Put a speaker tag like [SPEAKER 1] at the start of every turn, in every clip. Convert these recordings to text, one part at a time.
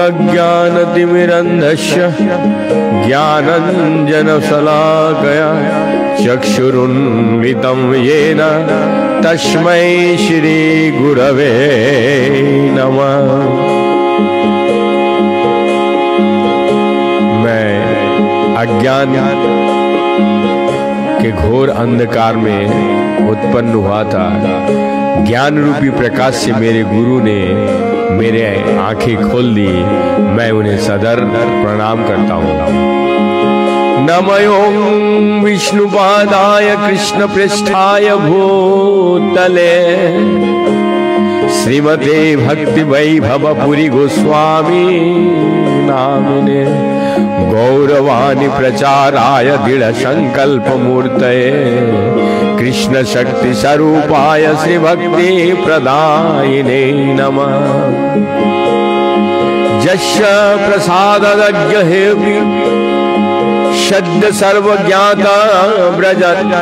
[SPEAKER 1] अज्ञानतिमिरन्धस्य ज्ञानञ्जनशलाकया चक्षुरुन्मिलितं येन तस्मै श्रीगुरवे नमः। मैं अज्ञान के घोर अंधकार में उत्पन्न हुआ था। ज्ञान रूपी प्रकाश से मेरे गुरु ने मेरे आंखें खोल दी। मैं उन्हें सदर प्रणाम करता हूँ। नमो विष्णुपादाय कृष्ण पृष्ठाय भूतले श्रीमते भक्ति वैभवपुरी गोस्वामी नामिने गौरवाणी प्रचाराय दृढ़ संकल्प मूर्तये कृष्ण शक्ति स्वरूपाय श्री भक्ति प्रदायिने नमः। यस्य प्रसादज्ञ हेपि शब्द सर्वज्ञाता व्रजत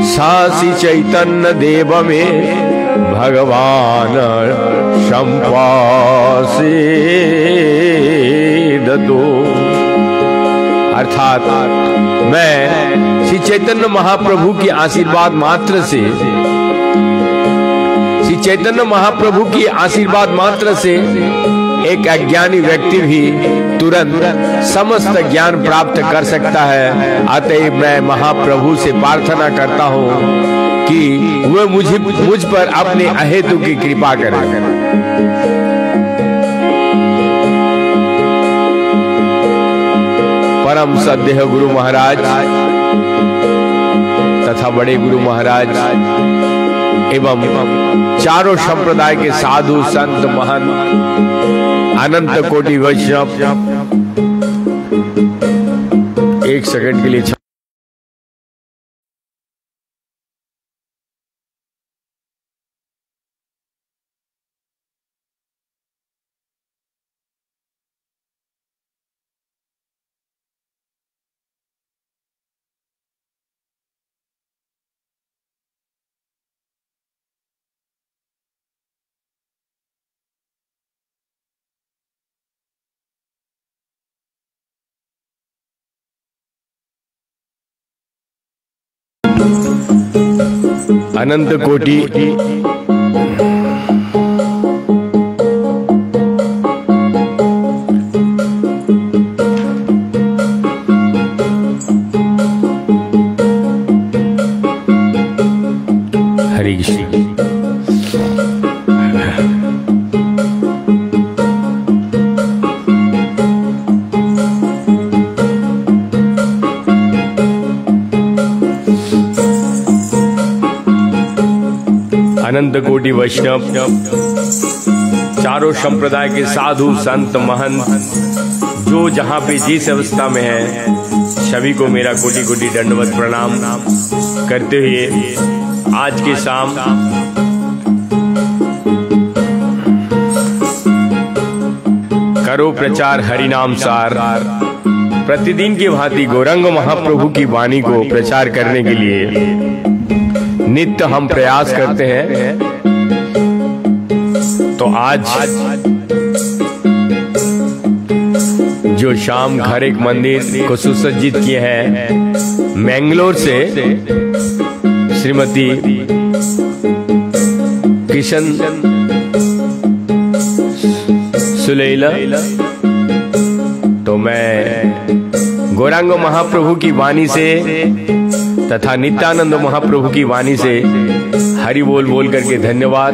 [SPEAKER 1] सासी चैतन्य देव में भगवान संपासेदतो। अर्थात मैं श्री चैतन्य महाप्रभु की आशीर्वाद मात्र से एक अज्ञानी व्यक्ति भी तुरंत समस्त ज्ञान प्राप्त कर सकता है। अतएव मैं महाप्रभु से प्रार्थना करता हूँ कि वह मुझ पर अपने अहेतु की कृपा करें। परम सद्देह गुरु महाराज तथा बड़े गुरु महाराज एवं चारों संप्रदाय के साधु संत महंत अनंत कोटि वैष्णव, एक सेकंड के लिए अनंत कोटि हरे कृष्ण। अनंत कोटि वैष्णव, चारों संप्रदाय के साधु संत महंत, जो जहाँ पे जिस अवस्था में है, सभी को मेरा कोटि कोटि दंडवत प्रणाम करते हुए आज के शाम करो प्रचार हरिनाम सार प्रतिदिन की भांति गौरांग महाप्रभु की वाणी को प्रचार करने के लिए नित्य हम प्रयास करते हैं। तो आज जो शाम घर एक मंदिर को सुसज्जित किए हैं, मैंगलोर से श्रीमती किशन सुलैला, तो मैं गौरांग महाप्रभु की वाणी से तथा नित्यानंद महाप्रभु की वाणी से हरि बोल बोल करके धन्यवाद,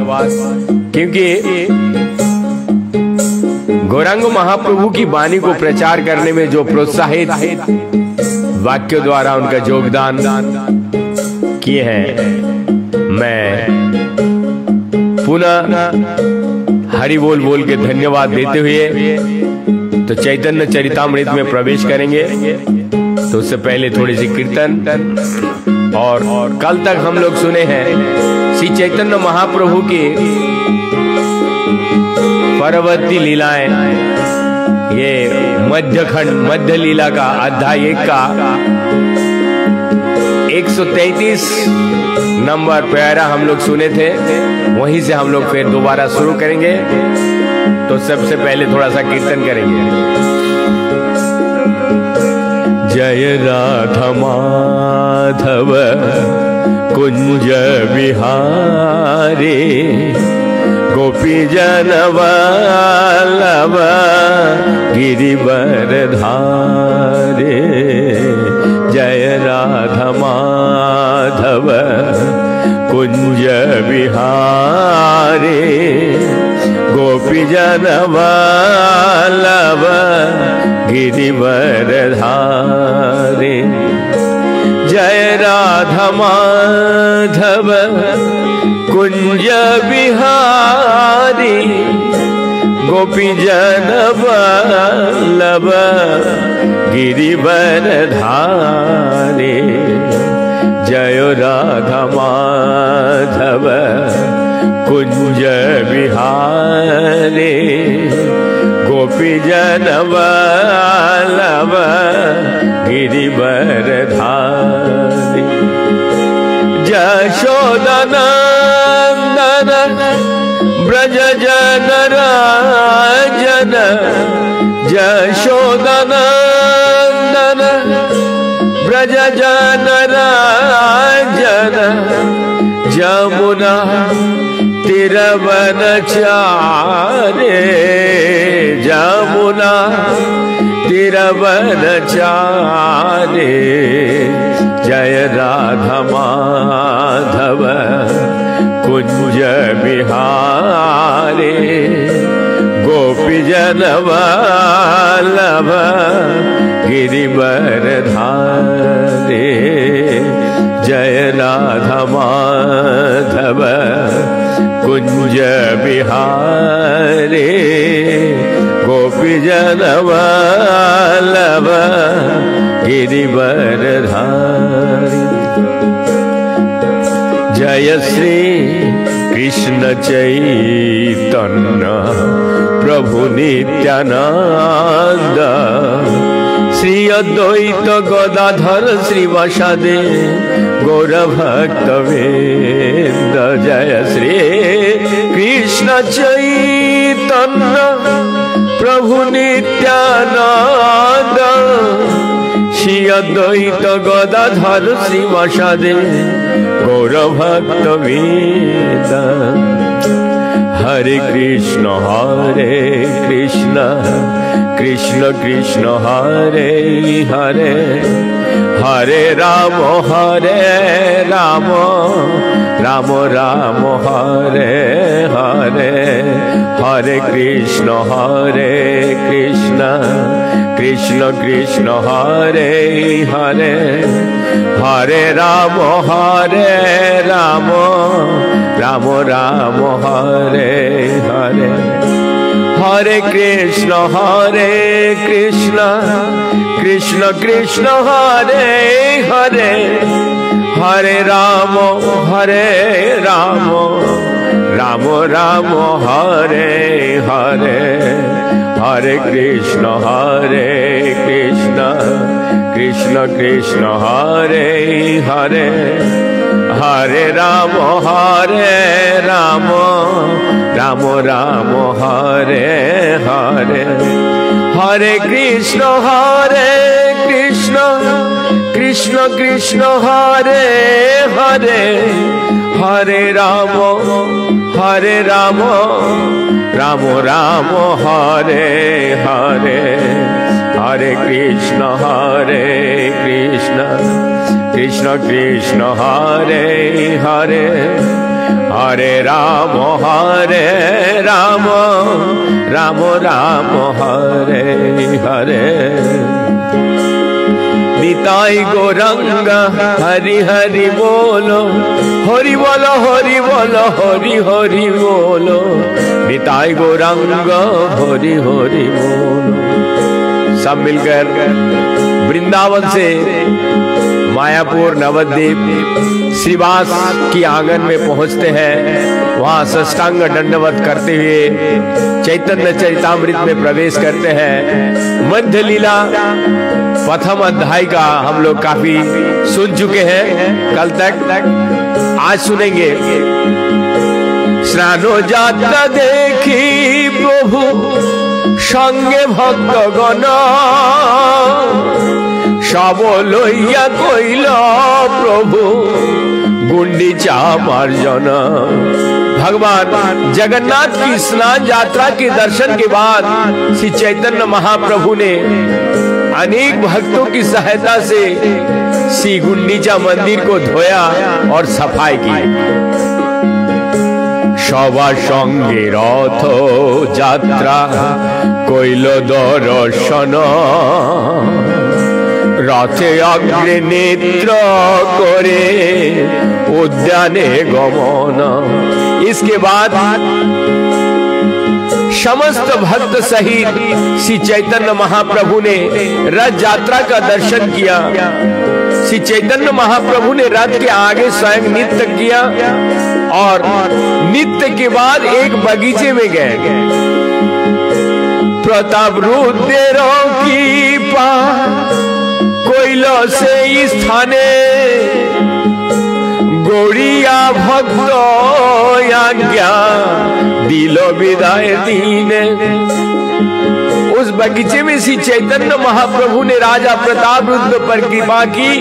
[SPEAKER 1] क्योंकि गौरांग महाप्रभु की वाणी को प्रचार करने में जो प्रोत्साहित वाक्यों द्वारा उनका योगदान किए हैं। मैं पुनः हरि बोल बोल के धन्यवाद देते हुए तो चैतन्य चरितामृत में प्रवेश करेंगे। तो उससे पहले थोड़ी सी कीर्तन और कल तक हम लोग सुने हैं श्री चैतन्य महाप्रभु की परवर्ती लीलाएं। ये मध्यखंड मध्य लीला का अध्याय 1 का 133 नंबर प्यारा हम लोग सुने थे। वहीं से हम लोग फिर दोबारा शुरू करेंगे। तो सबसे पहले थोड़ा सा कीर्तन करेंगे। जय राधा माधव कुंज विहारी गोपी जन वल्लभ गिरिवर धारे। जय राधा माधव कुंज विहारी गोपी जन वल्लभ गिरिवर धारे। जय राधा माधव कुंज बिहारी गोपी जन वल्लभ गिरिवर धारे। जय राधा माधव कुंज बिहारी गोपी जन वल्लभ गिरिवर धारी। यशोदा नंदन ब्रज जन राजन यशोदा नंदन ब्रज जन राजन जमुना तिरवन चारे। जमुना तिरवन चारे। जय राधा माधव कुंज बिहारी गोपी जन वल्लभ गिरिवर धारे। जय राधा माधव कुंज बिहारी गोपी जन वल्लभ गिरिवर धारी। जय श्री कृष्ण चैतन्य प्रभु नित्यानंद श्री अद्वैत गदाधर श्रीवासादि गौर भक्तवृंद। जय श्री कृष्ण चैतन्य प्रभु नित्यानंद श्री अद्वैत गदाधर श्रीवासादि गौर भक्तवृंद। हरे कृष्ण कृष्ण कृष्ण हरे हरे हरे राम राम राम हरे हरे हरे कृष्ण कृष्ण कृष्ण हरे हरे हरे राम राम राम हरे हरे हरे कृष्ण कृष्ण कृष्ण हरे हरे हरे राम राम राम हरे हरे हरे कृष्ण कृष्ण कृष्ण हरे हरे हरे राम राम राम हरे हरे हरे कृष्ण कृष्ण कृष्ण हरे हरे हरे राम राम राम हरे हरे हरे कृष्ण कृष्ण कृष्ण हरे हरे हरे राम राम राम हरे हरे निताई गौरंग हरि हरि बोलो, हरि बोलो हरि बोलो हरि हरि बोलो, निताई गौरंग हरि हरि बोलो। सब मिलकर वृंदावन से मायापुर नवद्वीप श्रीवास की आंगन में पहुंचते हैं। वहां साष्टांग दंडवत करते हुए चैतन्य चरितामृत में प्रवेश करते हैं। मध्य लीला प्रथम अध्याय का हम लोग काफी सुन चुके हैं कल तक, आज सुनेंगे। स्नानो जात्रा देखी प्रभु संगे भक्तगण, सब लइया कइल प्रभु गुंडीचा मार्जन। भगवान जगन्नाथ की स्नान यात्रा के दर्शन के बाद श्री चैतन्य महाप्रभु ने अनेक भक्तों की सहायता से श्री गुंडीचा मंदिर को धोया और सफाई की। सभा संगे रथ यात्रा कइल दर्शन, रथे अग्रे नेत्र करे उद्याने गमन। इसके बाद समस्त भक्त सहित श्री चैतन्य महाप्रभु ने रथ यात्रा का दर्शन किया। श्री चैतन्य महाप्रभु ने रथ के आगे स्वयं नृत्य किया और नृत्य के बाद एक बगीचे में गए। प्रताप रुद्रेरों की पा कोइलो से स्थाने, गौड़िया भक्त आज्ञा दिलो विदाय दीने। उस बगीचे में श्री चैतन्य महाप्रभु ने राजा प्रताप रुद्र पर कृपा की।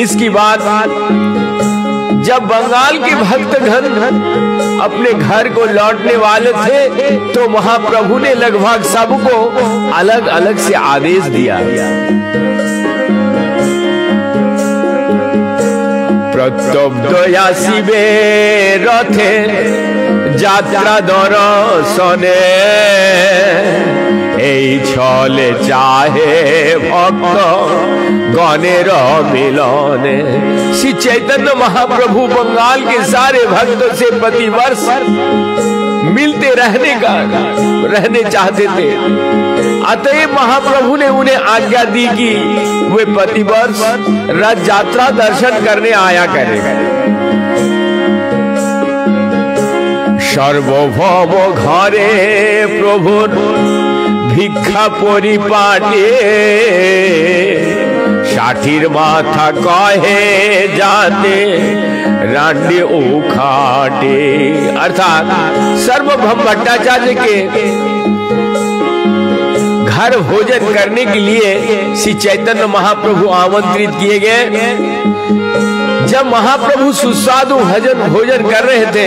[SPEAKER 1] इसकी बात जब बंगाल के भक्तगण अपने घर को लौटने वाले थे तो महाप्रभु ने लगभग सबको अलग अलग से आदेश दिया। प्रत्यब्दया शिवे रथे यात्रा दर्शने, এই ছলে चाहे भक्त गणेर मिलने। श्री चैतन्य महाप्रभु बंगाल के सारे भक्तों से प्रतिवर्ष मिलते रहने चाहते थे। अतएव महाप्रभु ने उन्हें आज्ञा दी कि वे प्रतिवर्ष रथ यात्रा दर्शन करने आया करें। सर्वभौम घरे प्रभु भिक्षा परिपाटे, ষাঠির माथा कहे जाते रांडे उखाटे। अर्थात सर्वभौम भट्टाचार्य के घर भोजन करने के लिए श्री चैतन्य महाप्रभु आमंत्रित किए गए। जब महाप्रभु सुस्वादु भोजन कर रहे थे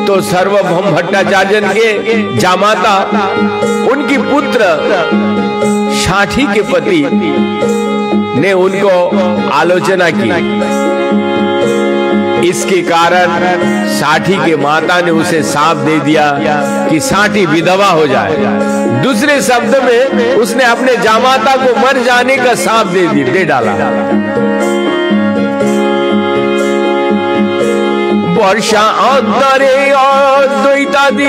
[SPEAKER 1] तो सर्वभौम भट्टाचार्य के जामाता उनकी पुत्र षाठी के पति ने उनको आलोचना की। इसके कारण षाठी के माता ने उसे शाप दे दिया कि षाठी विधवा हो जाए। दूसरे शब्द में उसने अपने जामाता को मर जाने का शाप दे डाला। वर्षा अंतरे अद्वैतादि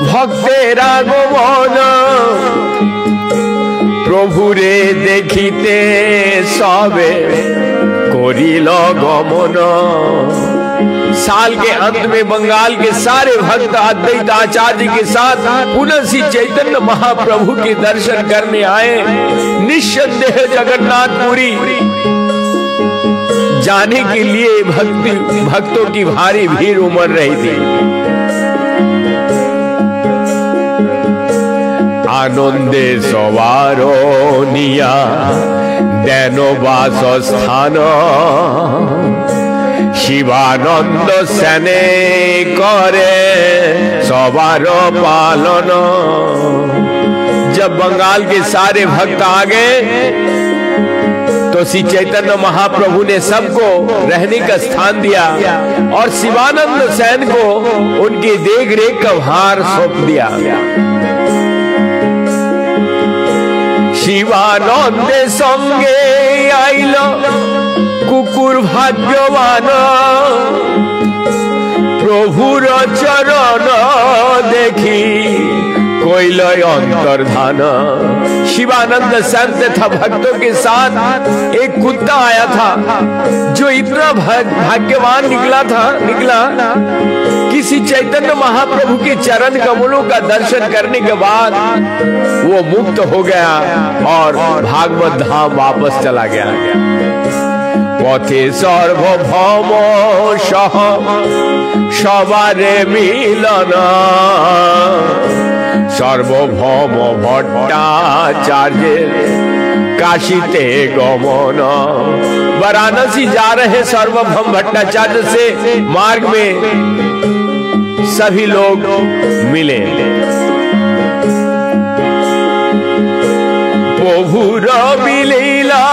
[SPEAKER 1] भक्तेर आगमन, प्रभुरे देखिते सबे करिल गमन। साल के अंत में बंगाल के सारे भक्त अद्वैत आचार्य के साथ पुनः श्री चैतन्य महाप्रभु के दर्शन करने आए। निस्संदेह जगन्नाथपुरी जाने के लिए भक्तों की भारी भीड़ उमड़ रही थी। आनंदे सवारो निया देनो वासस्थान, शिवानंद सेने करे सवार पालन। जब बंगाल के सारे भक्त आ गए तो श्री चैतन्य महाप्रभु ने सबको रहने का स्थान दिया और शिवानंद सेन को उनकी देख रेख का भार सौंप दिया। শিবানন্দে সঙ্গে আইল কুকুর ভাগ্যবান, প্রভুর চরণ দেখি कोइल अंतर्धान। शिवानंद संत था, भक्तों के साथ एक कुत्ता आया था जो इतना भाग्यवान निकला किसी चैतन्य महाप्रभु के चरण कमलों का दर्शन करने के बाद वो मुक्त हो गया और भागवत धाम वापस चला गया। पथे सर्वभौम सह सबारे मिलन, सर्वभौम भट्टाचार्य काशीते गमन। वाराणसी जा रहे सर्वभौम भट्टाचार्य से मार्ग में सभी लोग मिले। प्रभुर लीला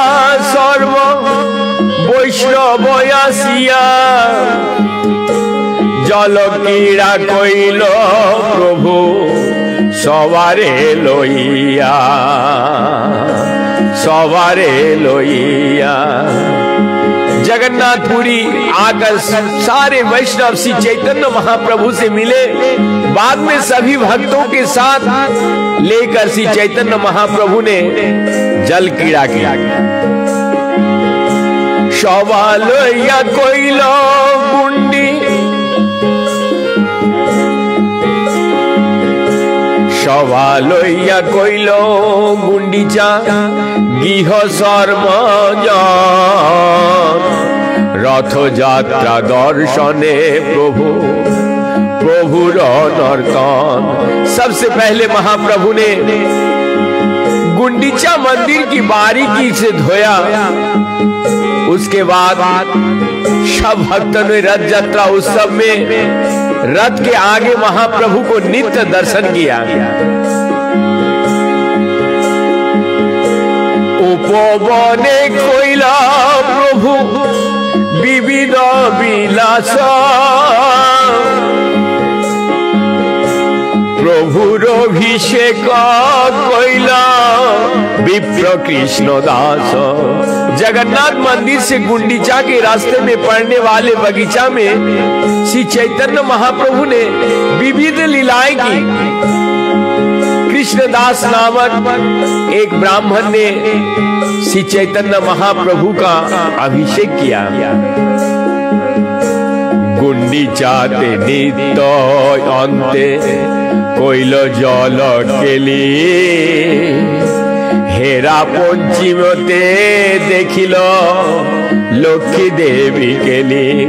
[SPEAKER 1] सर्व वैष्णव आसिया, जल क्रीड़ा कइल प्रभु सवारे लोइया, सवारे लोइया। जगन्नाथपुरी आकर सारे वैष्णव श्री चैतन्य महाप्रभु से मिले। बाद में सभी भक्तों के साथ लेकर श्री चैतन्य महाप्रभु ने जल क्रीड़ा किया। सवालोया कोइलो गुंडी, सवालोया कोइलो गुंडीचा गृह सर्वजन, रथ यात्रा दर्शने प्रभु प्रभुर नर्तन। सबसे पहले महाप्रभु ने गुंडीचा मंदिर की बारीकी से धोया। उसके बाद सब भक्तों ने रथ यात्रा उत्सव में रथ के आगे महाप्रभु को नित्य दर्शन किया। उपवने कोइला प्रभु विविध विलास, प्रभुर अभिषेक कोइला विप्र कृष्ण दास। जगन्नाथ मंदिर से गुंडीचा के रास्ते में पड़ने वाले बगीचा में श्री चैतन्य महाप्रभु ने विविध लीलाएं की। कृष्णदास नामक एक ब्राह्मण ने श्री चैतन्य महाप्रभु का अभिषेक किया। गुंडीचाते नित्य अंते कोइल जल केली, हेरा पंचीमते देखिल लक्ष्मी देवी के लिए।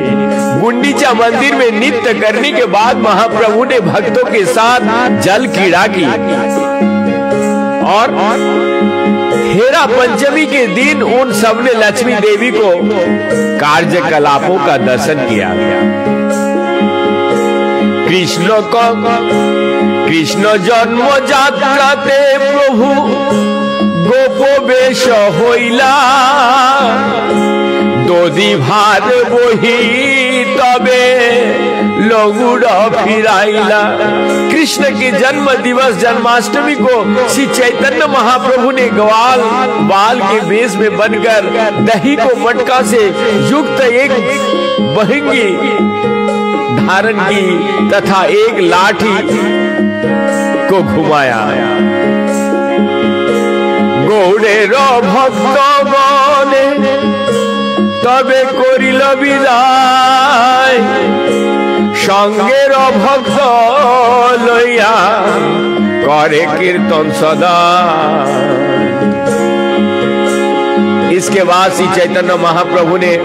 [SPEAKER 1] गुंडीचा मंदिर में नृत्य करने के बाद महाप्रभु ने भक्तों के साथ जल क्रीड़ा की और हेरा पंचमी के दिन उन सब ने लक्ष्मी देवी को कार्यकलापों का दर्शन किया। कृष्ण जन्म यात्राते प्रभु गोप वेश होइला, दधी भार बही तबे लंगुड़ फिराइला। कृष्ण के जन्म दिवस जन्माष्टमी को श्री चैतन्य महाप्रभु ने ग्वाल बाल के वेश में बनकर दही को मटका से युक्त एक बहिंगी धारण की तथा एक लाठी को घुमाया। गौड़ेर भक्त गणे तबे करिल विदाय, संगेर भक्त लइया करे कीर्तन सदा। इसके बाद श्री चैतन्य महाप्रभु ने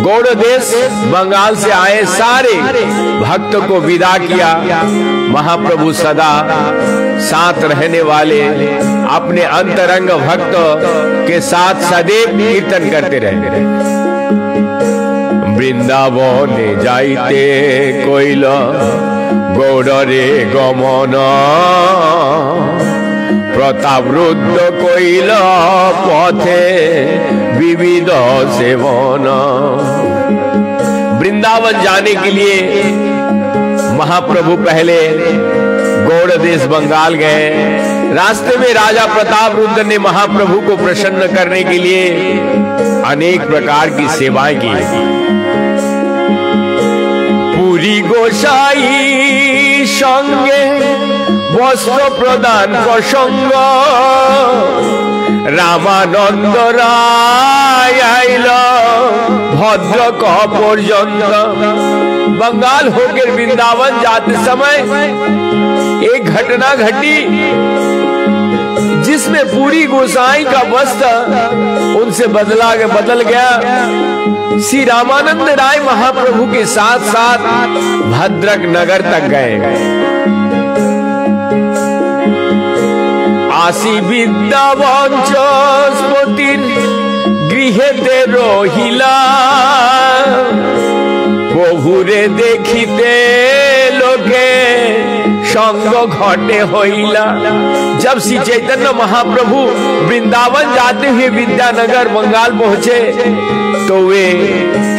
[SPEAKER 1] गौड़ देश बंगाल से आए सारे भक्तों को विदा किया। महाप्रभु सदा साथ रहने वाले अपने अंतरंग भक्त के साथ सदैव कीर्तन करते रहे। वृंदावन जाइते कोइल गौड़रे गमन, प्रतापरुद्ध कोइल पथे विविध सेवन। वृंदावन जाने के लिए महाप्रभु पहले गौड़ देश बंगाल गए। रास्ते में राजा प्रताप रुद्र ने महाप्रभु को प्रसन्न करने के लिए अनेक प्रकार की सेवाएं की। पुरी गोसाई संगे वस्त्र प्रदान प्रसंग रामानंद राय आइल भद्र कह पर्यंत। बंगाल होकर वृंदावन जाते समय एक घटना घटी जिसमें पूरी गोसाई का वस्त्र उनसे बदल गया। श्री रामानंद राय महाप्रभु के साथ साथ भद्रक नगर तक गए। आशी विद्या वंचस्पतिर गृहेते रहिला प्रभुरे देखिते लोके संग घटे होइला। जब श्री चैतन्य महाप्रभु वृंदावन जाते हुए विद्यानगर बंगाल पहुंचे तो वे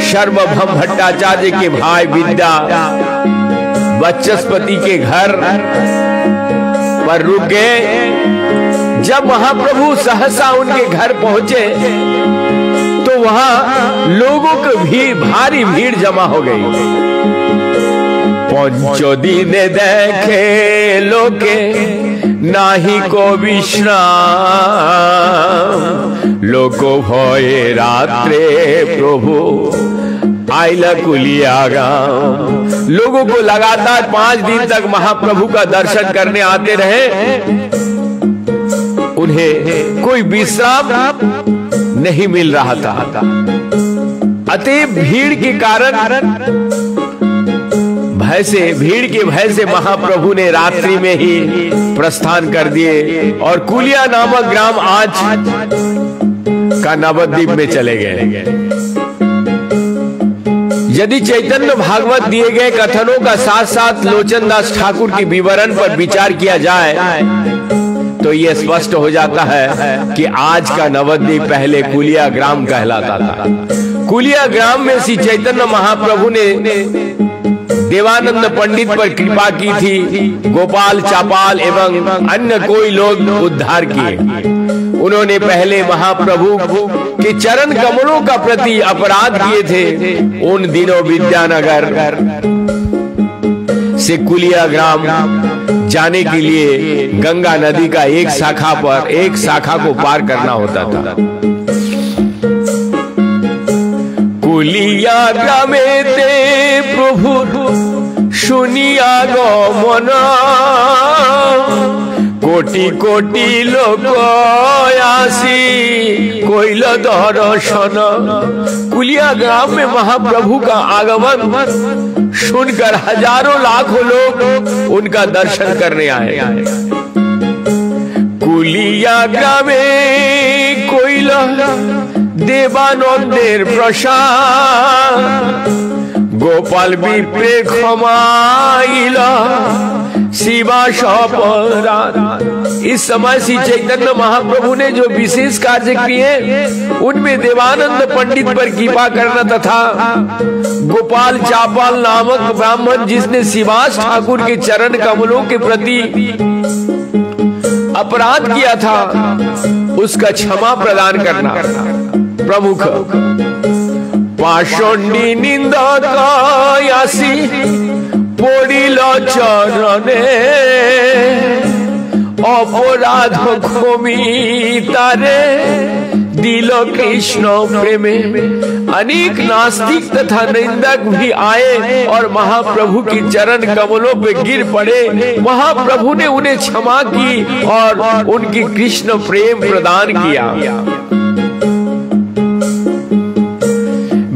[SPEAKER 1] सर्वभम भट्टाचार्य के भाई विद्या वचस्पति के घर पर रुक गए। जब महाप्रभु सहसा उनके घर पहुंचे तो वहां लोगों की भारी भीड़ जमा हो गई। पंचो दिन देखे लोके नाही को विश्राम लोको भये रात्रे प्रभु आइला कुलिया गाँव। लोगों को लगातार 5 दिन तक महाप्रभु का दर्शन करने आते रहे। उन्हें कोई विश्राम नहीं मिल रहा था। अतः भीड़ के कारण भीड़ के भय से महाप्रभु ने रात्रि में ही प्रस्थान कर दिए और कुलिया नामक ग्राम आज का नवद्वीप में चले गए। यदि चैतन्य भागवत दिए गए कथनों का साथ साथ लोचनदास ठाकुर की विवरण पर विचार किया जाए तो यह स्पष्ट हो जाता है कि आज का नवद्वीप पहले कुलिया ग्राम कहलाता था। कुलिया ग्राम में श्री चैतन्य महाप्रभु ने देवानंद पंडित पर कृपा की थी। गोपाल चापाल एवं अन्य कोई लोग उद्धार किए। उन्होंने पहले महाप्रभु के चरण कमलों का प्रति अपराध किए थे। उन दिनों विद्यानगर से कुलिया ग्राम जाने के लिए गंगा नदी का एक शाखा को पार करना होता था। कुलिया ग्रामे ते प्रभु सुनिया गमन कोटि कोटि लोक आसी कोइल दर्शन। कुलिया ग्राम में महाप्रभु का आगमन सुनकर हजारों लाखों लोग उनका दर्शन करने आए। कुलिया ग्रामे कोइल देवानंदेर प्रसाद गोपाल विप्रे क्षमाइला शिवा अपराध। इस समय श्री चैतन्य महाप्रभु ने जो विशेष कार्य किए उनमें देवानंद पंडित पर कृपा करना तथा गोपाल चापाल नामक ब्राह्मण जिसने शिवास ठाकुर के चरण कमलों के प्रति अपराध किया था उसका क्षमा प्रदान करना प्रमुख। पाषंडी निंदक आसी पड़िल चरणे अपराध क्षमी तारे दिल कृष्ण प्रेमे। अनेक नास्तिक तथा निंदक भी आए और महाप्रभु की चरण कमलों पे गिर पड़े। महाप्रभु ने उन्हें क्षमा की और उनकी कृष्ण प्रेम प्रदान किया।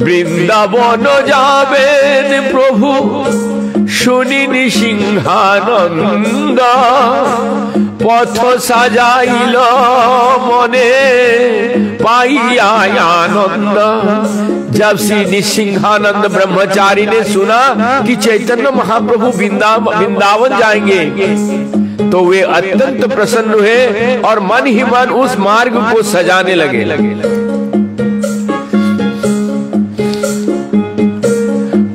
[SPEAKER 1] वृंदावन जावेन प्रभु शुनि नृसिंहानंद पथ सजाइल मने पाइया आनंद। जब श्री नृसिंहानंद ब्रह्मचारी ने सुना कि चैतन्य महाप्रभु वृंदावन जाएंगे तो वे अत्यंत प्रसन्न हुए और मन ही मन उस मार्ग को सजाने लगे।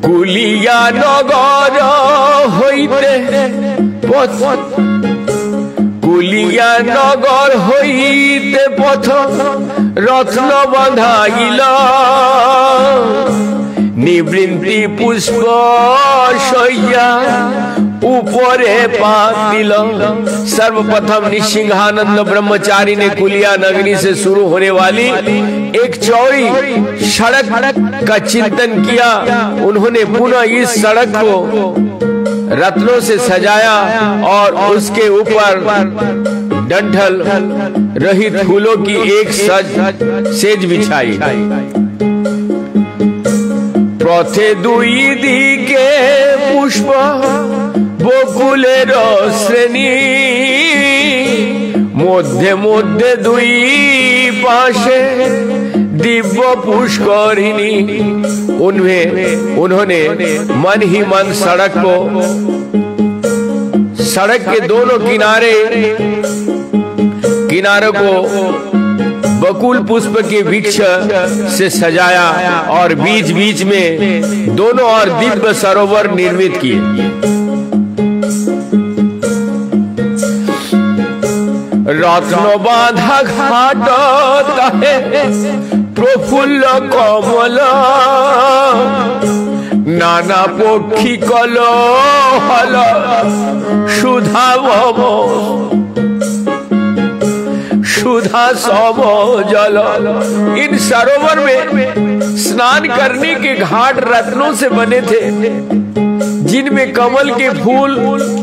[SPEAKER 1] कुलिया नगर होइते কুলিয়া নগর হইতে পথ রত্ন বাঁধাইল, নিবৃন্তি পুষ্প শయ్যা ऊपरे पातिल। सर्वप्रथम निसिंहानंद ब्रह्मचारी ने कुलिया नगरी से शुरू होने वाली एक चौड़ी सड़क का चिंतन किया। उन्होंने पुनः इस सड़क को रत्नों से सजाया और उसके ऊपर डंठल रहित फूलों की एक सेज बिछाई। पथे दुई दिके पुष्प बकुलेर श्रेणी, मध्य मध्य दुई पाशे दिव्य पुष्करिणी। उन्होंने मन ही मन सड़क के दोनों किनारों को बकुल पुष्प के वृक्ष से सजाया और बीच बीच में दोनों ओर दिव्य सरोवर निर्मित किए। रत्न बाधा घाट ताहे प्रफुल्ल कमल, नाना पक्षी कलो हल सुधा सुधा सम जल। इन सरोवर में स्नान करने के घाट रत्नों से बने थे, जिनमें कमल के फूल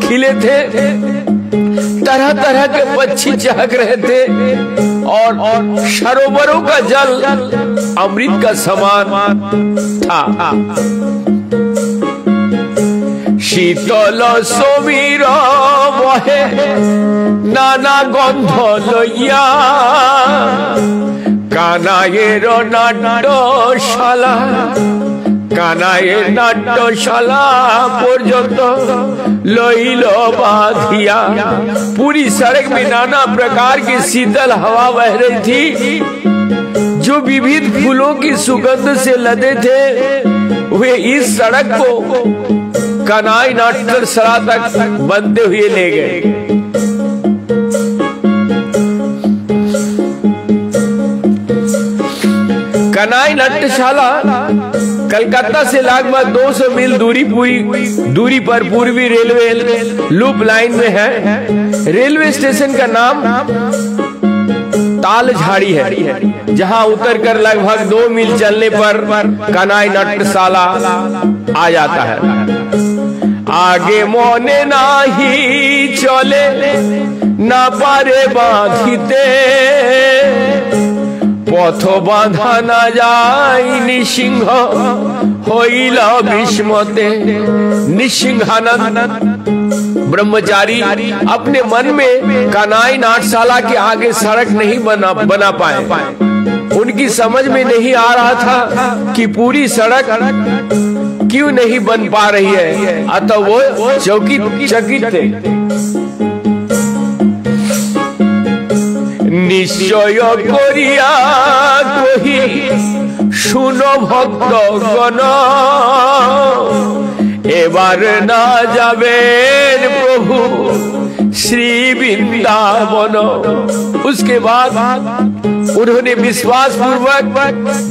[SPEAKER 1] खिले थे, तरह तरह के पक्षी चहक रहे थे और सरोवरों का जल अमृत का समान था। शीतल समीर बहे नाना गंध लइया, कानायेर नाट्यशाला कानायेर नाट्यशाला पर्यंत लइल बाधिया। पूरी सड़क में नाना प्रकार की शीतल हवा बह रही थी, जो विविध फूलों की सुगंध से लदे थे। वे इस सड़क को कनाई नाट्यशाला तक बनते हुए ले गए। कनाई नाट्यशाला कलकत्ता से लगभग 200 मील दूरी पर पूर्वी रेलवे लूप लाइन में है। रेलवे स्टेशन का नाम तालझाड़ी है, जहां उतरकर लगभग 2 मील चलने पर कनाई नाट्यशाला आ जाता है। आगे मोने नाही चले ना पारे बांधिते, पथ बांधा ना जाई निसिंह होइल विस्मते। निसिंहानंद ब्रह्मचारी अपने मन में कनाई नाट्यशाला के आगे सड़क नहीं बना पाए। उनकी समझ में नहीं आ रहा था कि पूरी सड़क क्यों नहीं बन पा रही है, अतः वो चकित थे। निश्चय करिया कही सुनो भक्तगण, एबार ना जाबेन प्रभु श्री वृंदावन। उसके बाद उन्होंने विश्वास पूर्वक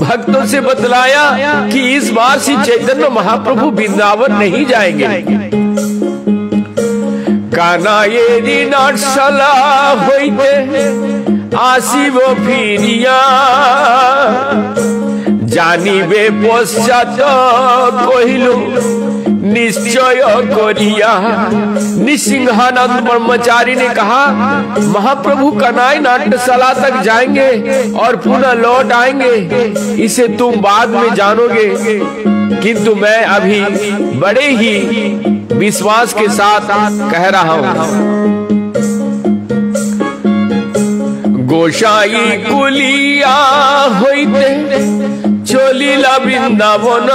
[SPEAKER 1] भक्तों से बतलाया कि इस बार श्री चैतन्य महाप्रभु वृंदावन नहीं जाएंगे। कानायेरी नाट्यशाला होइते आसिब फिरिया, जानिबे पश्चात कहिलु निश्चय करिया। निसिंहानंद ब्रह्मचारी ने कहा, महाप्रभु कनाई नाट्यशाला तक जाएंगे और पुनः लौट आएंगे, इसे तुम बाद में जानोगे, किंतु मैं अभी बड़े ही विश्वास के साथ कह रहा हूं। गोसाई कुलिया होइते चलिला वृंदावन,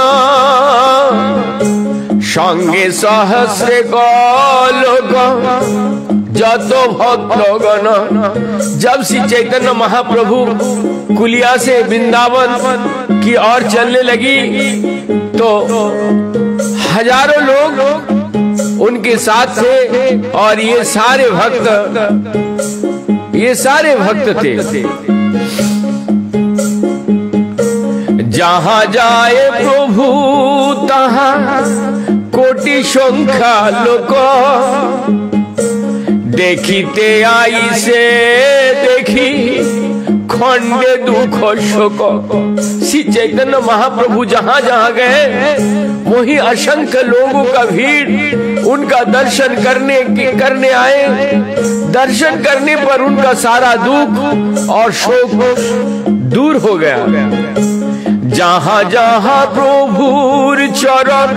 [SPEAKER 1] संगे सहस्रे लोक जत भक्तगण। जब श्री चैतन्य महाप्रभु कुलिया से वृंदावन की ओर चलने लगी तो हजारों लोग उनके साथ थे और ये सारे भक्त थे। जहां जाए प्रभु तहां कोटि संख्या लोक, देखिते आई से देखी खंडे दुख शोक। श्री चैतन्य महाप्रभु जहां जहां गए वहीं असंख्य लोगों का भीड़ उनका दर्शन करने आए। दर्शन करने पर उनका सारा दुख और शोक दूर हो गया। जहां जहां प्रभुर चरण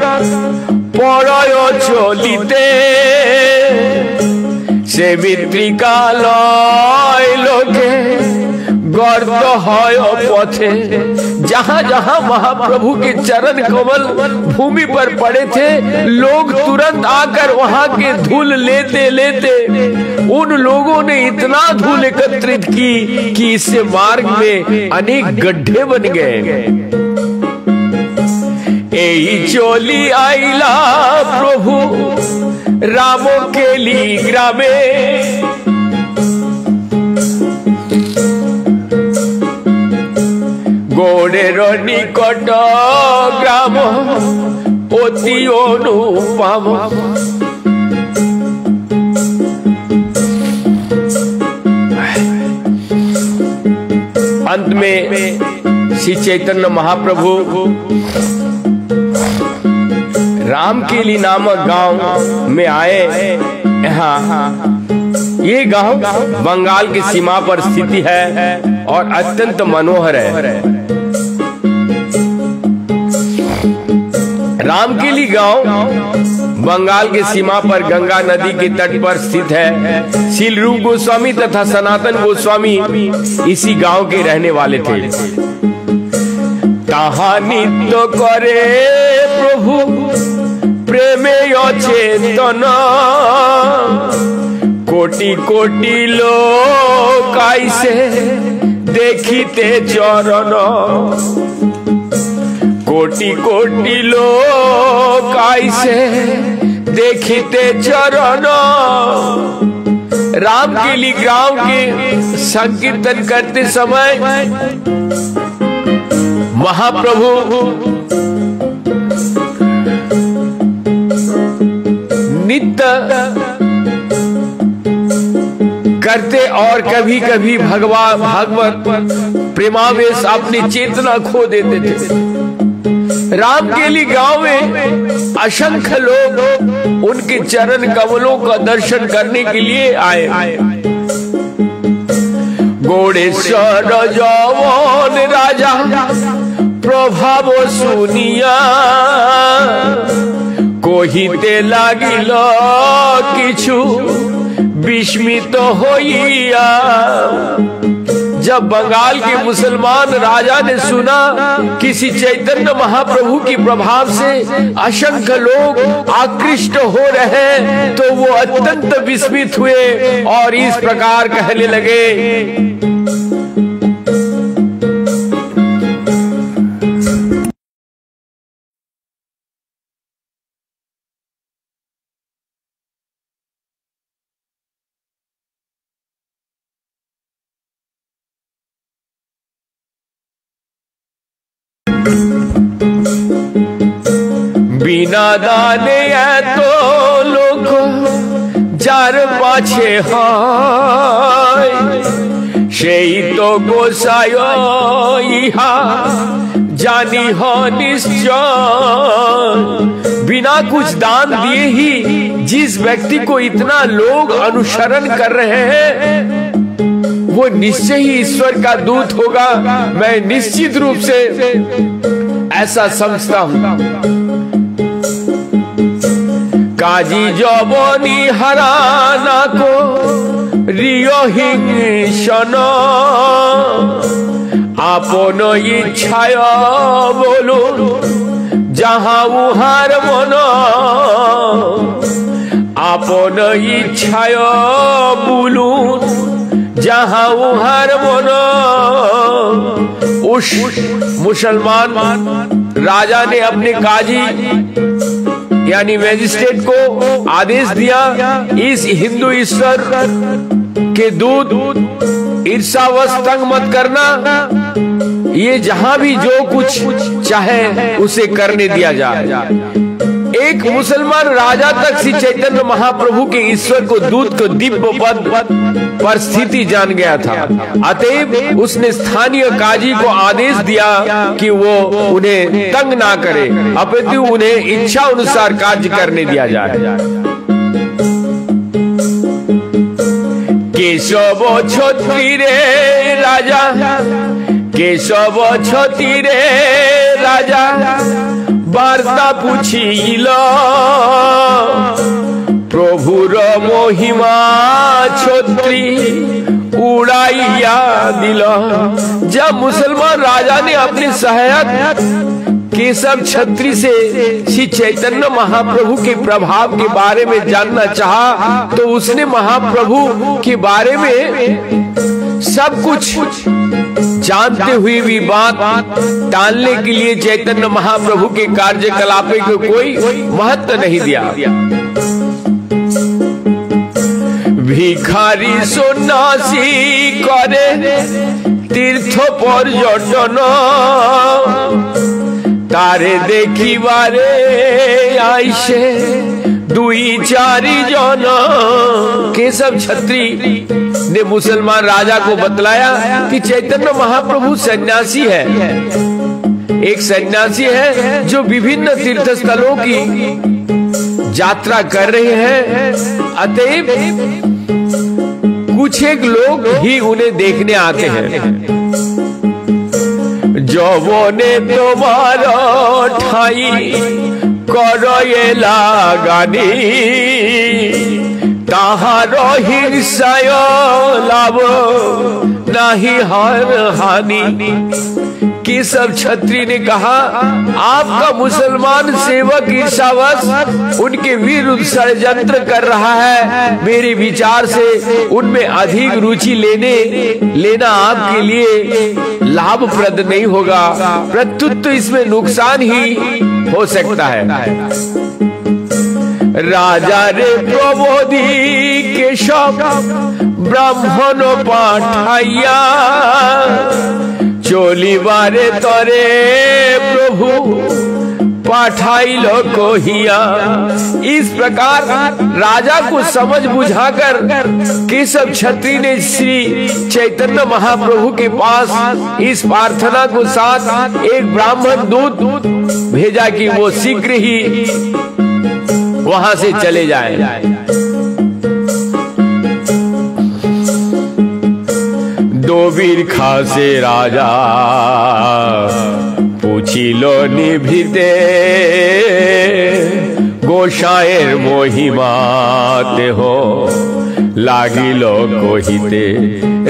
[SPEAKER 1] पड़य चलिते, से मृत्तिकालय लोके गर्द হয় पथे। जहां जहां महाप्रभु के चरण कमल भूमि पर पड़े थे, लोग तुरंत आकर वहां के धूल लेते लेते उन लोगों ने इतना धूल एकत्रित की कि इससे मार्ग में अनेक गड्ढे बन गए। এই চলি আইলা প্রভু রামকেলি গ্রামে, গৌড়ের নিকট গ্রাম অতি অনুপম। अंत में श्री चैतन्य महाप्रभु रामकेली नामक गांव में आए। यहाँ ये गांव बंगाल की सीमा पर स्थिति है और अत्यंत मनोहर है। रामकेली गांव बंगाल की सीमा पर गंगा नदी के तट पर स्थित है। श्री रूप गोस्वामी तथा सनातन गोस्वामी इसी गांव के रहने वाले थे। ताहा नित्य करे प्रभु प्रेमे अचेतन, कोटि कोटि लोक आइसे देखिते चरण। कोटि कोटि लोक आइसे देखिते चरण। रामकेली गांव के संकीर्तन करते समय महाप्रभु नित्य करते और कभी कभी भागवत प्रेमावेश अपनी चेतना खो देते थे। रामकेली गांव में असंख्य लोग उनके चरण कमलों का दर्शन करने के लिए आए। गोड़ेश्वर जवन राजा प्रभाव सुनिया, कहिते लागिल किछु विस्मित होइया। जब बंगाल के मुसलमान राजा ने सुना कि श्री चैतन्य महाप्रभु की प्रभाव से असंख्य लोग आकृष्ट हो रहे, तो वो अत्यंत विस्मित हुए और इस प्रकार कहने लगे। बिना दाने तो लोक जार पाछे হয়, সেই তো গোসায় ইহা जानी हो निश्चय। बिना कुछ दान दिए ही जिस व्यक्ति को इतना लोग अनुसरण कर रहे हैं, वो निश्चय ही ईश्वर का दूत होगा। मैं निश्चित रूप से ऐसा समझता हूं। काजी जबनी हराना को रियो हिंसन, आपन इच्छाय बोलो जहां उहार मन। आपन इच्छाय बोलू जहां उहार मन। उस मुसलमान राजा ने अपने काजी यानी मैजिस्ट्रेट को आदेश दिया, इस हिंदू ईश्वर के दूत ईर्ष्यावश तंग मत करना, ये जहां भी जो कुछ चाहे उसे करने दिया जाए। एक मुसलमान राजा तक श्री चैतन्य महाप्रभु के ईश्वर को दूत को दिव्य पद पर स्थिति जान गया था। अतएव उसने स्थानीय काजी को आदेश दिया कि वो उन्हें तंग ना करे, अपितु उन्हें इच्छा अनुसार कार्य करने दिया जाए। केशव क्षत्रि रे राजा, केशव क्षत्रि रे राजा, वार्ता पूछिल प्रभुर महिमा क्षत्रि उड़ाइया दिल। जब मुसलमान राजा ने अपने सहायक केशव क्षत्रि से श्री चैतन्य महाप्रभु के प्रभाव के बारे में जानना चाहा, तो उसने महाप्रभु के बारे में सब कुछ जानते हुए भी बात टालने के लिए चैतन्य महाप्रभु के कार्यकलापों को कोई महत्व नहीं दिया। भिखारी सन्यासी करे तीर्थ पर्यटन, तारे देखिबारे आइसे दुई चारि जन। केशव क्षत्रि ने मुसलमान राजा को बतलाया कि चैतन्य महाप्रभु सन्यासी है, एक सन्यासी है जो विभिन्न तीर्थ स्थलों की यात्रा कर रहे हैं। अतएव कुछ एक लोग ही उन्हें देखने आते हैं। जवने तुम्हारा ठाई करएला गानी, ताहार हिंसाय लाभ नहीं हर हानि। केशव क्षत्रि ने कहा, आपका मुसलमान सेवक ईर्ष्यावश उनके विरुद्ध षड्यंत्र कर रहा है। मेरे विचार से उनमें अधिक रुचि लेना आपके लिए लाभप्रद नहीं होगा, प्रत्युत इसमें नुकसान ही हो सकता है। राजा रे प्रबोधी केशव ब्राह्मण पाठाइया, चलिबारे तरे प्रभु पाठाइल कहिया। इस प्रकार राजा को समझ बुझाकर केशव क्षत्रि ने श्री चैतन्य महाप्रभु के पास इस प्रार्थना को साथ एक ब्राह्मण दूत भेजा कि वो शीघ्र ही वहां से चले जाएं। दो वीर खासे राजा पूछिल निभिते, गोसाएर महिमाते हो लागिल कहिते।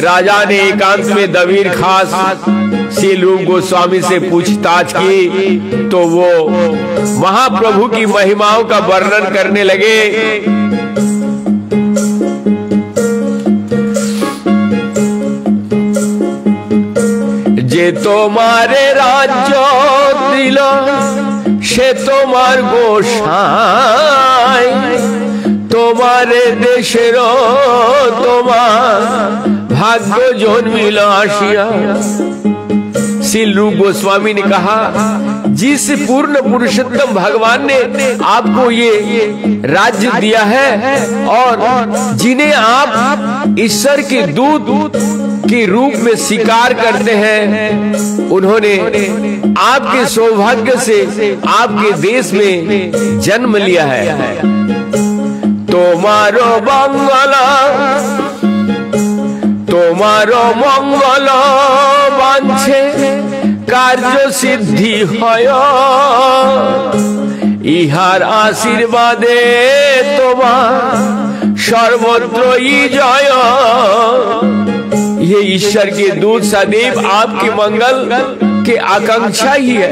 [SPEAKER 1] राजा ने एकांत में दवीर खास सीलू गोस्वामी से पूछताछ की, तो वो महाप्रभु की महिमाओं का वर्णन करने लगे। जे तुम्हारे राज्य दिल से तुम्हार गोसाई, तुम्हारे देशेर तुम्हार भाग्य जन्मिल आसिया। सीलू गोस्वामी ने कहा, जिस पूर्ण पुरुषोत्तम भगवान ने आपको ये राज्य दिया है और जिन्हें आप ईश्वर के दूत के रूप में स्वीकार करते हैं, उन्होंने आपके सौभाग्य से आपके देश में जन्म लिया है। तुम्हारो मंगल बांछे कार्य सिद्धि হয়, इहार आशीर्वादे तुम्हार सर्वत्रई जय। ये ईश्वर के दूत सदैव आपके मंगल के आकांक्षा ही है।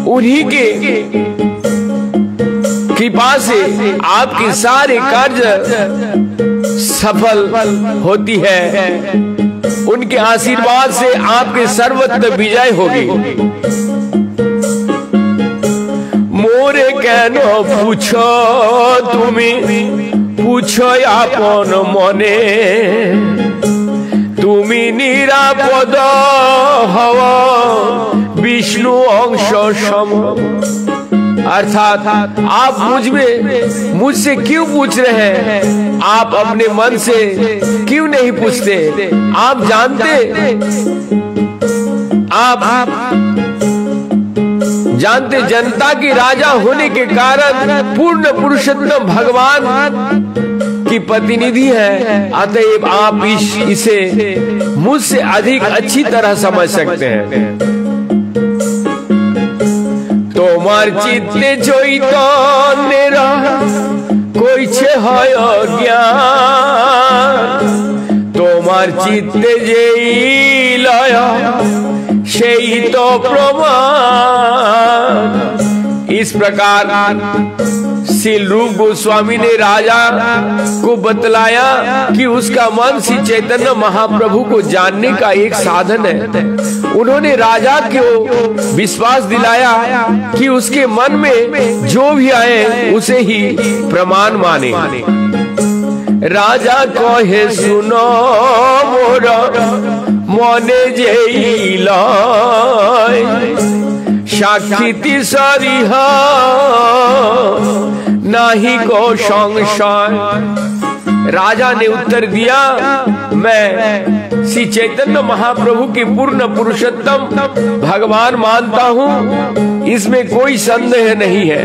[SPEAKER 1] उन्हीं के कृपा से आपके सारे कार्य सफल होती है। उनके आशीर्वाद से आपके सर्वत्र विजय होगी। মোরে কেন পুছো তুমি, পুছো আপন মনে, তুমি নিরাপদ হও विष्णु अंश सम। अर्थात आप मुझसे क्यों पूछ रहे हैं? आप अपने मन से क्यों नहीं पूछते? आप जानते जनता की राजा होने के कारण पूर्ण पुरुषोत्तम भगवान की प्रतिनिधि है, अतएव आप इसे मुझसे अधिक अच्छी तरह समझ सकते हैं। তোমার চিত্তে চৈতন্যের কইছে হয় জ্ঞান, তোমার চিত্তে যেই লয় সেই তো প্রমাণ। इस प्रकार श्री रूप गोस्वामी ने राजा को बतलाया कि उसका मन श्री चैतन्य महाप्रभु को जानने का एक साधन है। उन्होंने राजा को विश्वास दिलाया कि उसके मन में जो भी आए उसे ही प्रमाण माने। राजा कहे सुनो मोर मने जेई लय, साक्षी तिसरी नहीं को संशय। राजा ने उत्तर दिया, मैं श्री चैतन्य महाप्रभु के पूर्ण पुरुषोत्तम भगवान मानता हूँ, इसमें कोई संदेह नहीं है।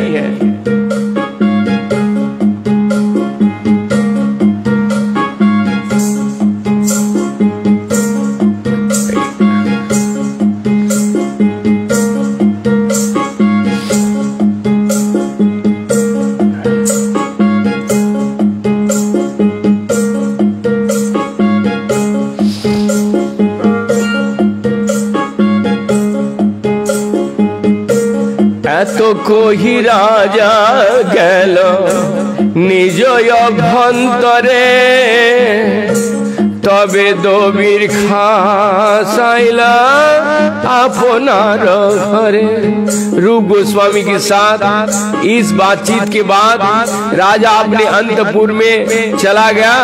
[SPEAKER 1] तो कोई राजा गेल निज अभ्यंतरे, तबे दबिर खासाइला अपनार घरे। रूप गोस्वामी के साथ इस बातचीत के बाद राजा अपने अंतपुर में चला गया।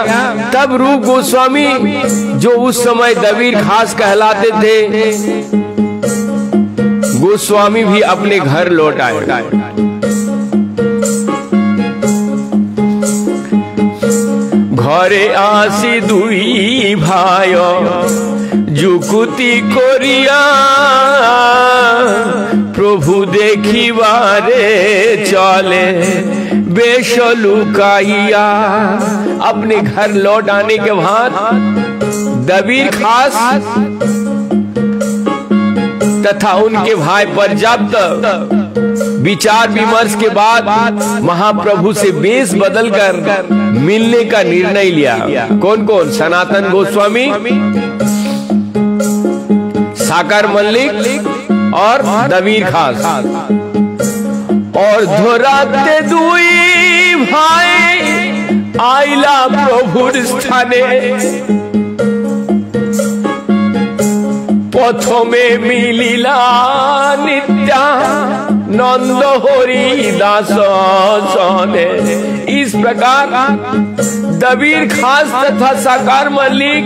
[SPEAKER 1] तब रूप गोस्वामी जो उस समय दबीर खास कहलाते थे, गोस्वामी भी अपने घर लौट आए। घरे आसी दुई भाई जुकुति कोरिया, प्रभु देखिबारे चले बेश लुकाइया। अपने घर लौट आने के बाद दबीर खास तथा उनके भाई पर्याप्त विचार विमर्श के बाद महाप्रभु से वेश बदलकर मिलने का निर्णय लिया। कौन कौन? सनातन गोस्वामी, साकार मल्लिक और दबीर खास। और धोराते दुई भाई आइला प्रभुर स्थाने, प्रथमे मिलिला नित्यानंद हरि दास सने। इस प्रकार दबीर खास तथा साकार मल्लिक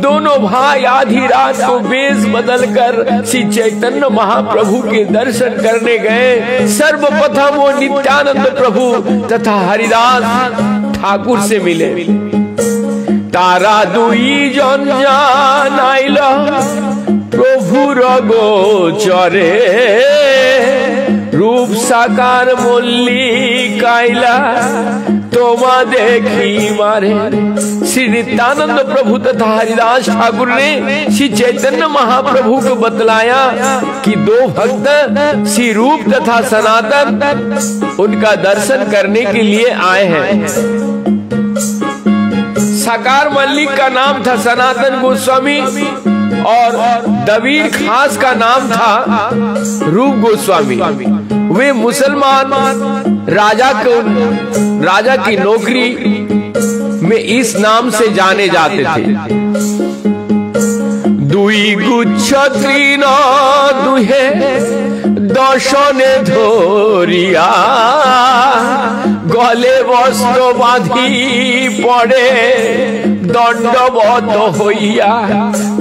[SPEAKER 1] दोनों भाई आधी रात को वेश बदलकर श्री चैतन्य महाप्रभु के दर्शन करने गए। सर्वप्रथम वो नित्यानंद प्रभु तथा हरिदास ठाकुर से मिले। तारा दुई जन जानाइला प्रभुर गोचरे, रूप साकार मल्लिक आइला तोमा देखी मारे। श्री नित्यानंद प्रभु तथा हरिदास ठाकुर ने श्री चैतन्य महाप्रभु को बतलाया कि दो भक्त श्री रूप तथा सनातन उनका दर्शन करने के लिए आए हैं। साकार मल्लिक का नाम था सनातन गोस्वामी और दबीर खास का नाम था रूप गोस्वामी। वे मुसलमान राजा की नौकरी में इस नाम से जाने जाते थे। दुई गुच्छ तृण दुहे দর্শনে ধরিয়া গলে বস্ত্র বাঁধি পড়ে दंडवत होइया।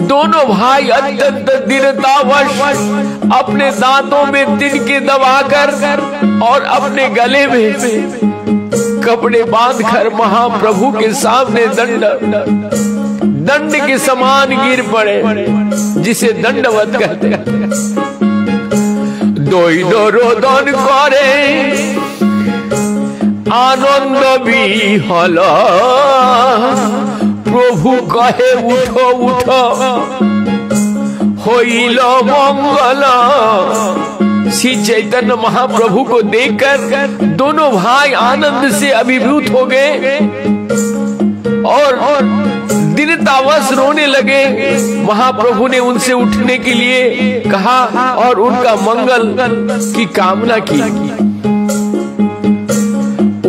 [SPEAKER 1] दोनों भाई अत्यंत दीनतावश अपने दांतों में तिनके दबाकर और अपने गले में कपड़े बांधकर महाप्रभु के सामने दंड के समान गिर पड़े, जिसे दंडवत कहते हैं। दैन रोदन करे आनंद विहल प्रभु कहे उठो उठो होइल मंगल। श्री चैतन्य महाप्रभु को देखकर दोनों भाई आनंद से अभिभूत हो गए और दीनतावश रोने लगे। महाप्रभु ने उनसे उठने के लिए कहा और उनका मंगल की कामना की।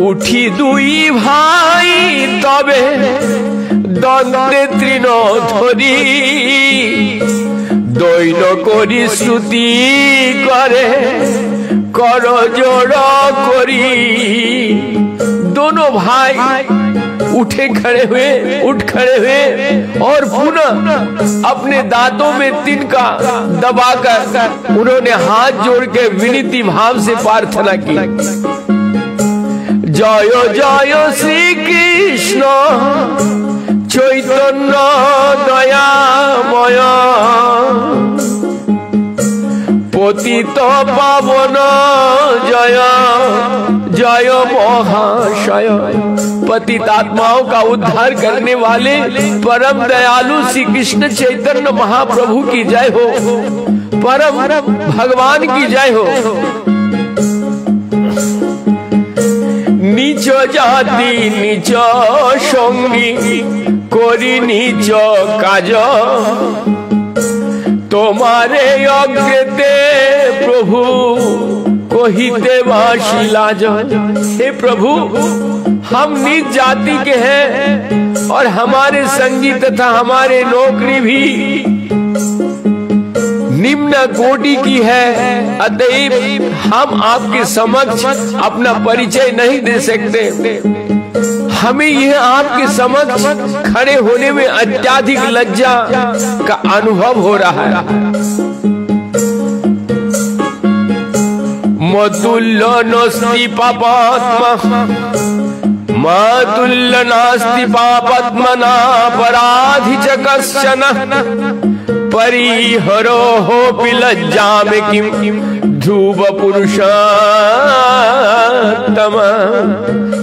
[SPEAKER 1] उठी दुई भाई तबे दंडे तृण धरी दैन करी स्तुति करे कर जोड़ करी। दोनों भाई उठ खड़े हुए और पुनः अपने दांतों में तिनका दबाकर उन्होंने हाथ जोड़ के विनीति भाव से प्रार्थना की। जय जय श्री कृष्ण चैतन्य दयामय पतित पावन जय जय महाशय। पतित आत्माओं का उद्धार करने वाले परम दयालु श्री कृष्ण चैतन्य महाप्रभु की जय हो, परम भगवान की जय हो। नीच जाति नीच संगी करी नीच काज तुम्हारे अग्रते प्रभु कहिते बासी लाज। हे प्रभु, हम नीच जाति के हैं और हमारे संगी तथा हमारे नौकरी भी निम्न कोटि की है, अतएव हम आपके समक्ष अपना परिचय नहीं दे सकते। हमें यह आपके समक्ष खड़े होने में अत्यधिक लज्जा का अनुभव हो रहा है। मतुल्य नास्ति पापात्मा मतुल्य नास्ति पापात्मना अपराधि च कश्चन परिहरो हो लज्जा में किम ध्रुव पुरुषोत्तम।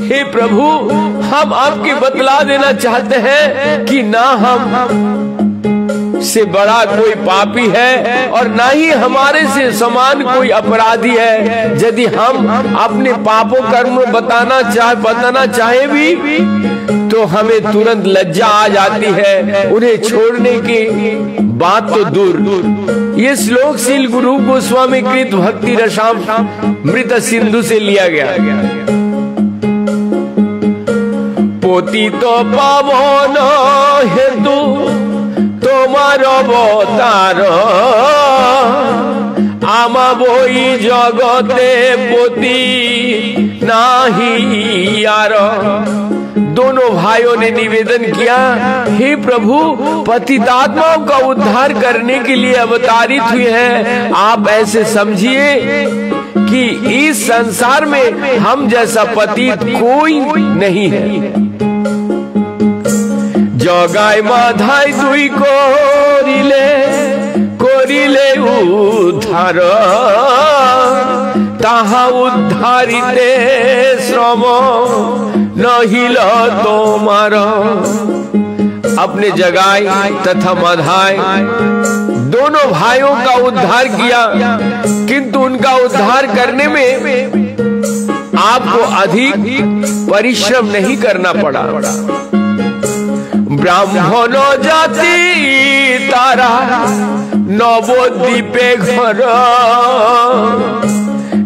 [SPEAKER 1] हे प्रभु, हम आपके बतला देना चाहते हैं कि ना हम से बड़ा कोई पापी है और ना ही हमारे से समान कोई अपराधी है। यदि हम अपने पापों कर्म बताना चाहे भी तो हमें तुरंत लज्जा आ जाती है, उन्हें छोड़ने की बात तो दूर। ये श्लोक श्रील गुरु गोस्वामी कृत भक्ति रसामृत सिंधु से लिया गया। पतित पावन हेतु তোমার অবতার আমা বই জগতে পতি नाही यार। दोनों भाइयों ने निवेदन किया, हे प्रभु, पतितात्माओं का उद्धार करने के लिए अवतारित हुए हैं। आप ऐसे समझिए कि इस संसार में हम जैसा पतित कोई नहीं है। जगाय माधाय दुई करिले उद्धार ताहा उद्धारिते श्रम नहिल तोमार। अपने जगाय तथा माधाय दोनों भाइयों का उद्धार किया, किंतु उनका उद्धार करने में आपको अधिक परिश्रम नहीं करना पड़ा। ब्राह्मण जाति तारा नवद्वीपे घर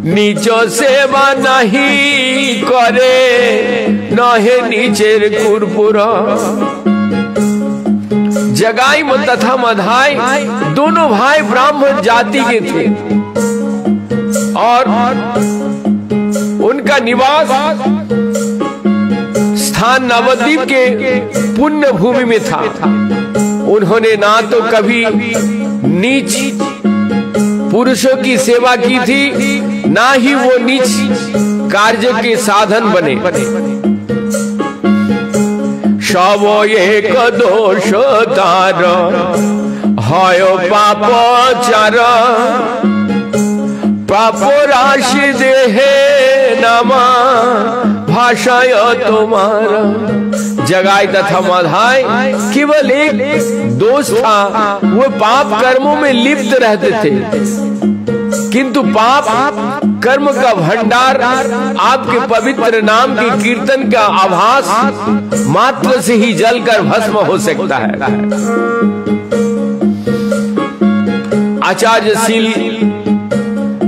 [SPEAKER 1] नीच सेवा नहीं करे नहे नीचेर कुरपुर। जगाई तथा मधाई दोनों भाई ब्राह्मण जाति के थे। और उनका निवास स्थान नवद्वीप के पुण्य भूमि में था। उन्होंने ना तो कभी नीच पुरुषों की सेवा की थी, ना ही वो नीच कार्य के साधन बने। सब एक दोष तार হয় पापचार, पाप राशि देहे नमा भाषाय तुम्हारा। जगाई तथा मधाई केवल एक दोष था, वो पाप कर्मों में लिप्त रहते थे, किंतु पाप कर्म का भंडार आपके पवित्र नाम के कीर्तन का आभास मात्र से ही जलकर भस्म हो सकता है। आचार्य श्री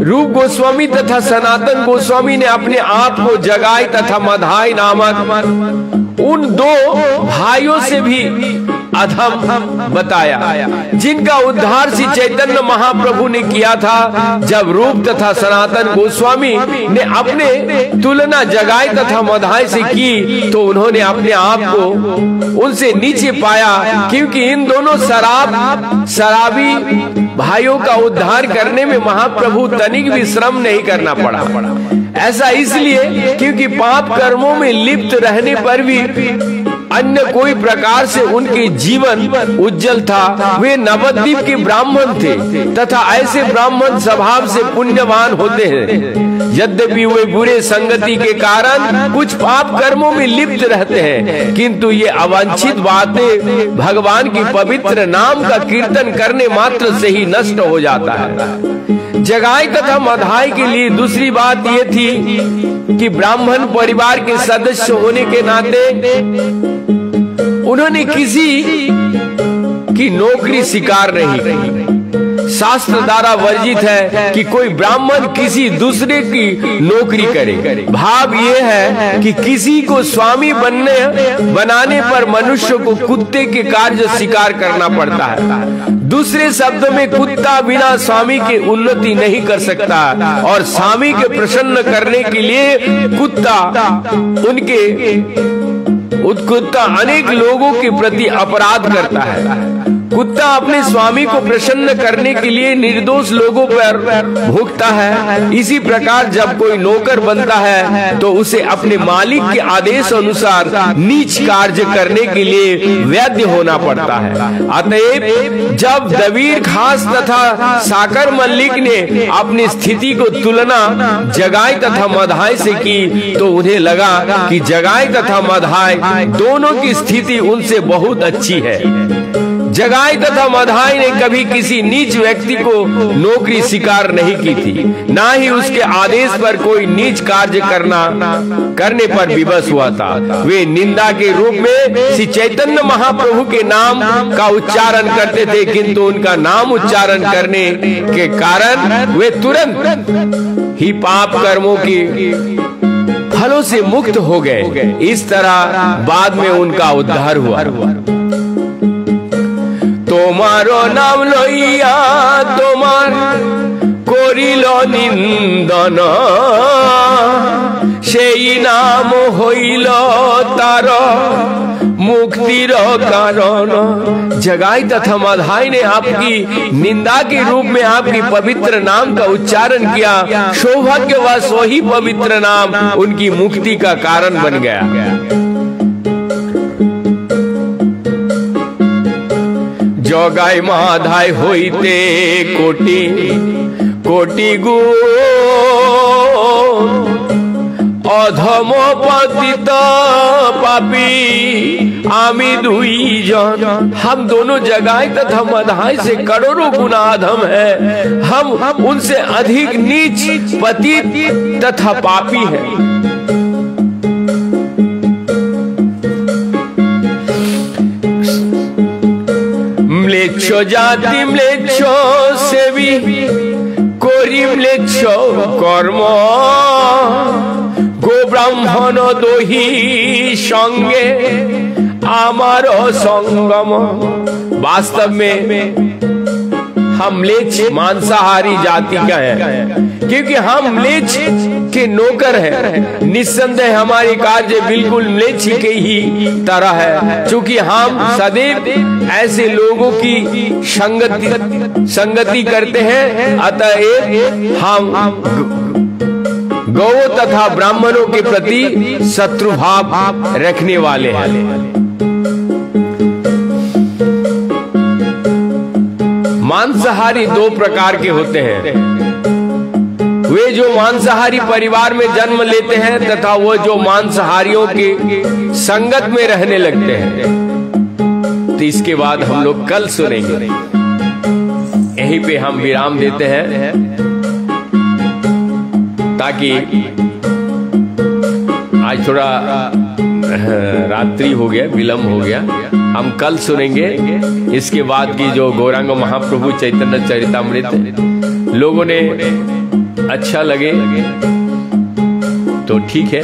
[SPEAKER 1] रूप गोस्वामी तथा सनातन गोस्वामी ने अपने आप को जगाई तथा मधाई नामक उन दो भाइयों से भी अधम बताया, जिनका उद्धार श्री चैतन्य महाप्रभु ने किया था। जब रूप तथा सनातन गोस्वामी ने अपने तुलना जगाई तथा मधाई से की, तो उन्होंने अपने आप को उनसे नीचे पाया, क्योंकि इन दोनों शराबी भाइयों का उद्धार करने में महाप्रभु तनिक भी श्रम नहीं करना पड़ा। ऐसा इसलिए क्योंकि पाप कर्मों में लिप्त रहने पर भी अन्य कोई प्रकार से उनके जीवन उज्जवल था। वे नवद्वीप के ब्राह्मण थे तथा ऐसे ब्राह्मण स्वभाव से पुण्यवान होते हैं। यद्यपि वे बुरे संगति के कारण कुछ पाप कर्मों में लिप्त रहते हैं, किंतु ये अवांछित बातें भगवान की पवित्र नाम का कीर्तन करने मात्र से ही नष्ट हो जाता है। जगाई तथा मधाई के लिए दूसरी बात ये थी कि ब्राह्मण परिवार के सदस्य होने के नाते उन्होंने किसी की नौकरी स्वीकार नहीं की। शास्त्र द्वारा वर्जित है कि कोई ब्राह्मण किसी दूसरे की नौकरी करे। भाव ये है कि किसी को स्वामी बनाने पर मनुष्य को कुत्ते के कार्य स्वीकार करना पड़ता है। दूसरे शब्दों में कुत्ता बिना स्वामी के उन्नति नहीं कर सकता, और स्वामी के प्रसन्न करने के लिए कुत्ता अनेक लोगों के प्रति अपराध करता है। कुत्ता अपने स्वामी को प्रसन्न करने के लिए निर्दोष लोगों पर भुगता है। इसी प्रकार जब कोई नौकर बनता है तो उसे अपने मालिक के आदेश अनुसार नीच कार्य करने के लिए वैध होना पड़ता है। अतएव जब दबीर खास तथा साकर मल्लिक ने अपनी स्थिति को तुलना जगाई तथा मधाई से की, तो उन्हें लगा कि जगाई तथा मधाई दोनों की स्थिति उनसे बहुत अच्छी है। जगाई तथा मधाई ने कभी किसी नीच व्यक्ति को नौकरी स्वीकार नहीं की थी, ना ही उसके आदेश पर कोई नीच कार्य करने पर विवश हुआ था। वे निंदा के रूप में श्री चैतन्य महाप्रभु के नाम का उच्चारण करते थे, किंतु उनका नाम उच्चारण करने के कारण वे तुरंत ही पाप कर्मों के फलों से मुक्त हो गए। इस तरह बाद में उनका उद्धार हुआ। তোমারো নাম লইয়া তোমার করিল নিন্দন, সেই নাম হইল তার मुक्तिर कारण। जगाई तथा मधाई ने आपकी निंदा के रूप में आपकी पवित्र नाम का उच्चारण किया। सौभाग्यवश वही पवित्र नाम उनकी मुक्ति का कारण बन गया। जगाई माधाई होइते कोटि कोटि गुण अधम पतित पापी आमी दुई जन। हम दोनों जगाई तथा मधाई से करोड़ों गुना अधम है। हम उनसे अधिक नीच पतित तथा पापी हैं। म्लेच्छ जाति म्लेच्छ सेवी करी म्लेच्छ कर्म, गो ब्राह्मण दोही संगे आमार संगम। वास्तव में हम म्लेच्छ मांसाहारी जाति का है, क्योंकि हम म्लेच्छ के नौकर हैं। निस्संदेह हमारी कार्य बिल्कुल म्लेच्छ के ही तरह है, क्योंकि हम सदैव ऐसे लोगों की संगति करते हैं। अतएव हम गौ तथा ब्राह्मणों के प्रति शत्रु भाव रखने वाले हैं। मांसाहारी दो प्रकार के होते हैं, वे जो मांसाहारी परिवार में जन्म लेते हैं तथा वो जो मांसाहारियों के संगत में रहने लगते हैं। तो इसके बाद हम लोग कल सुनेंगे। यहीं पे हम विराम देते हैं, ताकि आज थोड़ा रात्रि हो गया, विलम्ब हो गया। हम कल सुनेंगे। इसके बाद की जो गौरांग महाप्रभु चैतन्य चरितामृत लोगों ने अच्छा लगे तो ठीक है,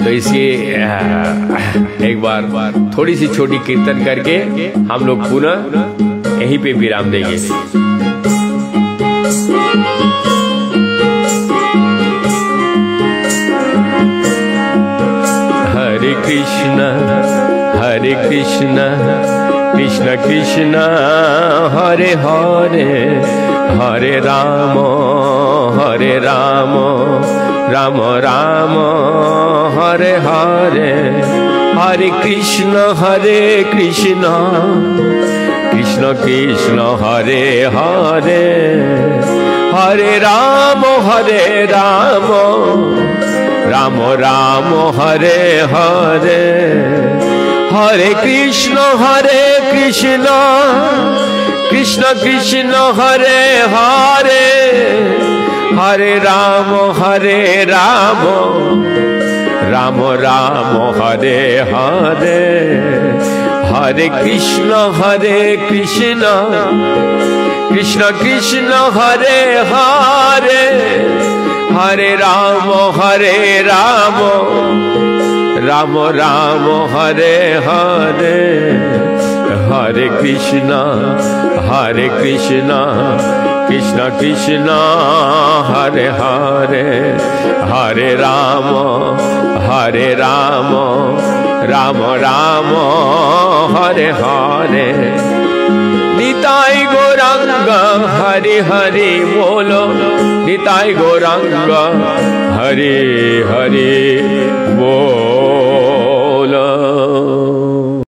[SPEAKER 1] तो इसके एक बार थोड़ी सी छोटी कीर्तन करके हम लोग पुनः यहीं पे विराम देंगे। हरे कृष्ण कृष्ण कृष्ण हरे हरे, हरे राम राम राम हरे हरे, हरे कृष्ण कृष्ण कृष्ण हरे हरे, हरे राम राम राम हरे हरे, हरे कृष्ण कृष्ण कृष्ण हरे हरे, हरे राम राम राम हरे हरे, हरे कृष्ण कृष्ण कृष्ण हरे हरे, हरे राम राम राम हरे हरे, हरे कृष्ण कृष्ण कृष्ण हरे हरे, हरे राम राम राम हरे हरे। निताई गौरांग हरि हरि बोलो, निताई गौरांग हरि हरि बोलो।